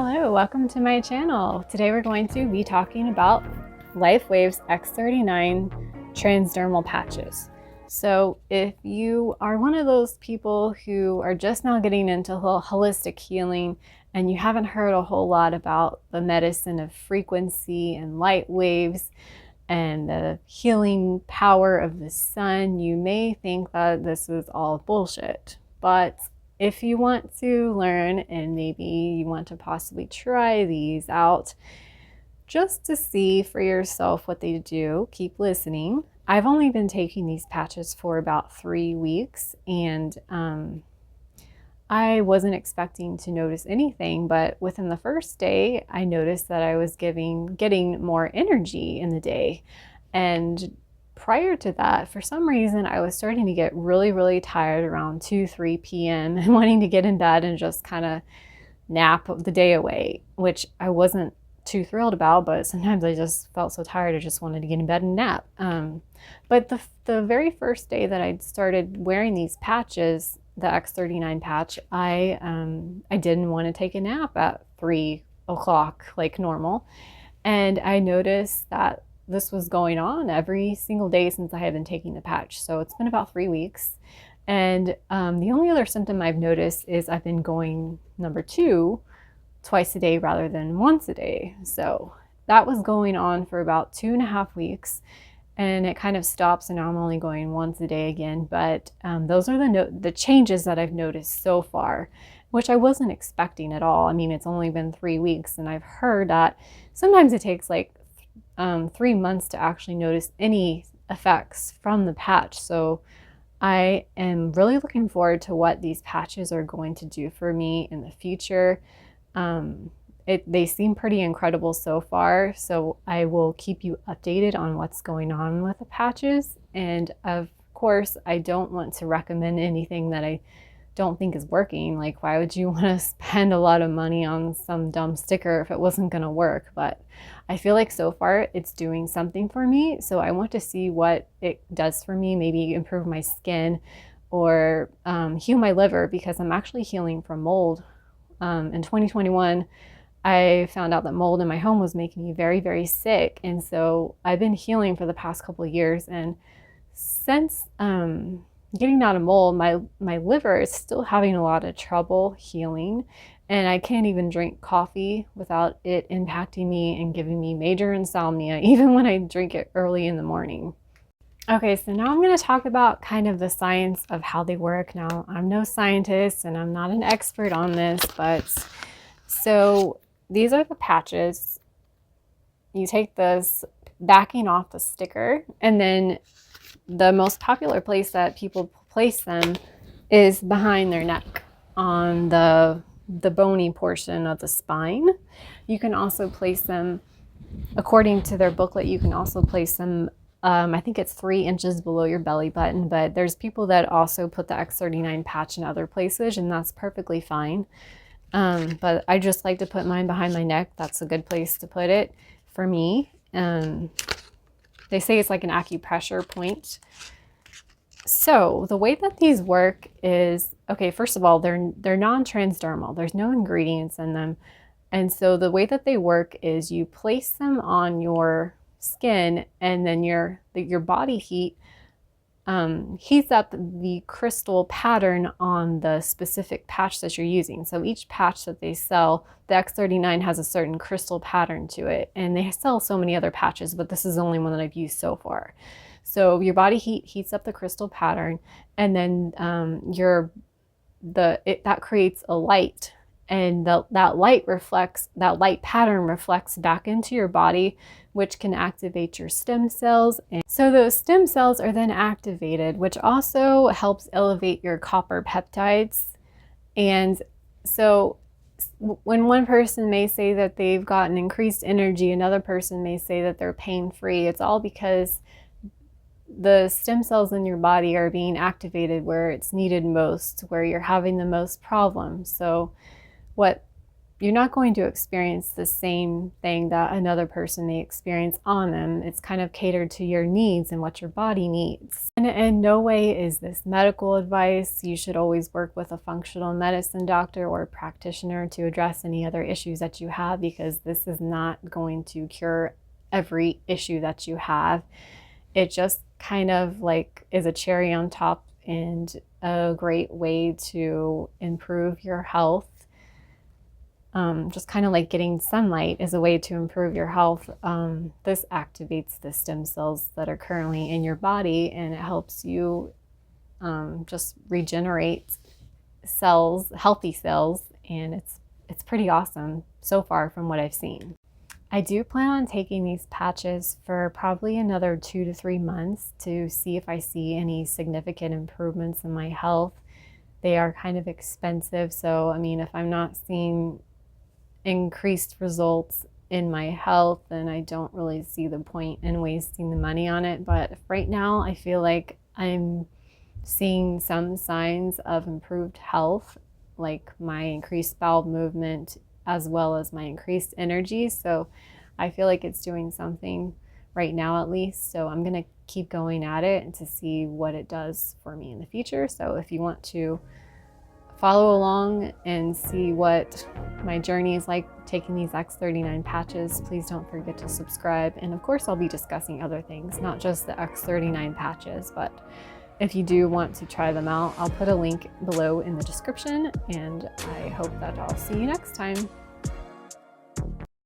Hello, welcome to my channel. Today we're going to be talking about LifeWave's X39 transdermal patches. So if you are one of those people who are just now getting into holistic healing and you haven't heard a whole lot about the medicine of frequency and light waves and the healing power of the sun, you may think that this is all bullshit. But if you want to learn and maybe you want to possibly try these out just to see for yourself what they do, keep listening. I've only been taking these patches for about 3 weeks and I wasn't expecting to notice anything, but within the first day, I noticed that I was getting more energy in the day. And prior to that, for some reason, I was starting to get really tired around 2-3 p.m. and wanting to get in bed and just kind of nap the day away, which I wasn't too thrilled about, but sometimes I just felt so tired I just wanted to get in bed and nap. But the very first day that I started wearing these patches, the X39 patch, I didn't want to take a nap at 3 o'clock like normal. And I noticed that this was going on every single day since I had been taking the patch. So it's been about 3 weeks. And the only other symptom I've noticed is I've been going number 2 twice a day rather than once a day. So that was going on for about 2.5 weeks. And it kind of stops, and now I'm only going once a day again. But those are the changes that I've noticed so far, which I wasn't expecting at all. I mean, it's only been 3 weeks, and I've heard that sometimes it takes like 3 months to actually notice any effects from the patch. So I am really looking forward to what these patches are going to do for me in the future. They seem pretty incredible so far, so I will keep you updated on what's going on with the patches. And of course, I don't want to recommend anything that I don't think is working. Like, why would you want to spend a lot of money on some dumb sticker if it wasn't going to work? But I feel like so far it's doing something for me, so I want to see what it does for me, maybe improve my skin or heal my liver, because I'm actually healing from mold. In 2021, I found out that mold in my home was making me very sick, and so I've been healing for the past couple of years. And since getting out of mold, my liver is still having a lot of trouble healing, and I can't even drink coffee without it impacting me and giving me major insomnia, even when I drink it early in the morning. Okay, so now I'm going to talk about kind of the science of how they work. Now, I'm no scientist and I'm not an expert on this, but so these are the patches. You take this backing off the sticker, and then the most popular place that people place them is behind their neck on the bony portion of the spine. You can also place them, according to their booklet, you can also place them I think it's 3 inches below your belly button, but there's people that also put the X39 patch in other places, and that's perfectly fine. But I just like to put mine behind my neck. That's a good place to put it for me. They say it's like an acupressure point. So the way that these work is, okay, first of all, they're non-transdermal. There's no ingredients in them. And so the way that they work is you place them on your skin, and then your body heats up the crystal pattern on the specific patch that you're using. So each patch that they sell, the X39 has a certain crystal pattern to it, and they sell so many other patches, but this is the only one that I've used so far. So your body heats up the crystal pattern, and then that creates a light, and that light pattern reflects back into your body, which can activate your stem cells. And so those stem cells are then activated, which also helps elevate your copper peptides. And so when one person may say that they've gotten increased energy, another person may say that they're pain-free. It's all because the stem cells in your body are being activated where it's needed most, where you're having the most problems. So you're not going to experience the same thing that another person may experience on them. It's kind of catered to your needs and what your body needs. And in no way is this medical advice. You should always work with a functional medicine doctor or practitioner to address any other issues that you have, because this is not going to cure every issue that you have. It just kind of like is a cherry on top and a great way to improve your health. Just kind of like getting sunlight is a way to improve your health. This activates the stem cells that are currently in your body, and it helps you just regenerate cells, healthy cells, and it's pretty awesome so far from what I've seen. I do plan on taking these patches for probably another 2 to 3 months to see if I see any significant improvements in my health. They are kind of expensive, so I mean, if I'm not seeing increased results in my health, then I don't really see the point in wasting the money on it. But right now I feel like I'm seeing some signs of improved health, like my increased bowel movement as well as my increased energy. So I feel like it's doing something right now, at least. So I'm gonna keep going at it and to see what it does for me in the future. So if you want to follow along and see what my journey is like taking these X39 patches, please don't forget to subscribe. And of course, I'll be discussing other things, not just the X39 patches, but if you do want to try them out, I'll put a link below in the description, and I hope that I'll see you next time.